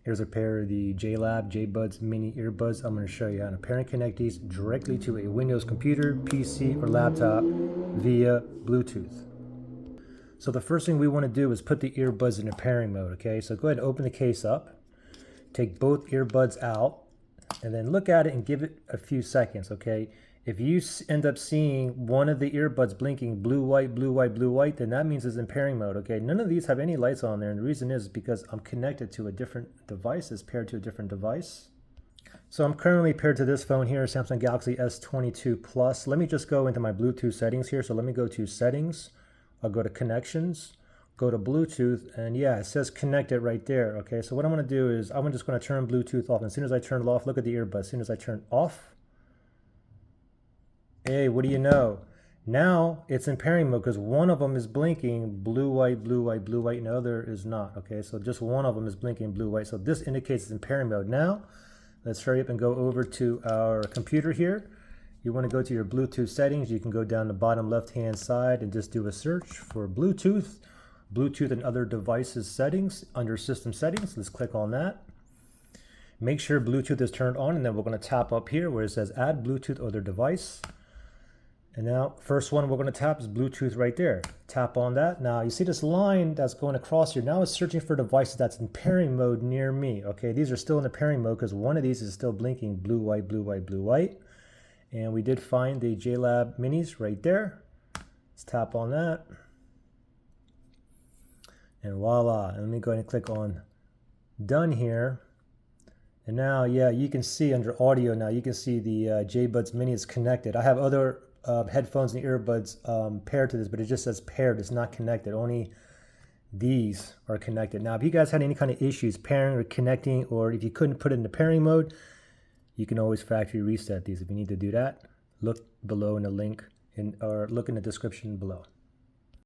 Here's a pair of the JLab JBuds mini earbuds. I'm going to show you how to pair and connect these directly to a Windows computer, PC, or laptop via Bluetooth. So the first thing we want to do is put the earbuds in a pairing mode, okay? So go ahead and open the case up, take both earbuds out, and then look at it and give it a few seconds, okay? If you end up seeing one of the earbuds blinking blue, white, blue, white, blue, white, then that means it's in pairing mode, okay? None of these have any lights on there, and the reason is because I'm connected to a different device, it's paired to a different device. So I'm currently paired to this phone here, Samsung Galaxy S22 Plus. Let me just go into my Bluetooth settings here. So let me go to Settings, I'll go to Connections, go to Bluetooth, and yeah, it says connected right there, okay? So what I'm gonna do is I'm just gonna turn Bluetooth off. And as soon as I turn it off, look at the earbuds. As soon as I turn off, hey, what do you know? Now it's in pairing mode because one of them is blinking blue, white, blue, white, blue, white, and the other is not, okay? So just one of them is blinking blue, white. So this indicates it's in pairing mode. Now, let's hurry up and go over to our computer here. You want to go to your Bluetooth settings. You can go down the bottom left-hand side and just do a search for Bluetooth, Bluetooth and other devices settings under system settings. Let's click on that. Make sure Bluetooth is turned on, and then we're going to tap up here where it says add Bluetooth other device. And now, first one we're going to tap is Bluetooth right there. Tap on that. Now, you see this line that's going across here. Now it's searching for devices that's in pairing mode near me. Okay, these are still in the pairing mode because one of these is still blinking blue, white, blue, white, blue, white. And we did find the JLab minis right there. Let's tap on that. And voila. And let me go ahead and click on done here. And now, yeah, you can see under audio now, you can see the JBuds mini is connected. I have other headphones and earbuds paired to this, but it just says paired. It's not connected. Only these are connected. Now, if you guys had any kind of issues pairing or connecting, or if you couldn't put it in the pairing mode, you can always factory reset these. If you need to do that, look below in the link or look in the description below.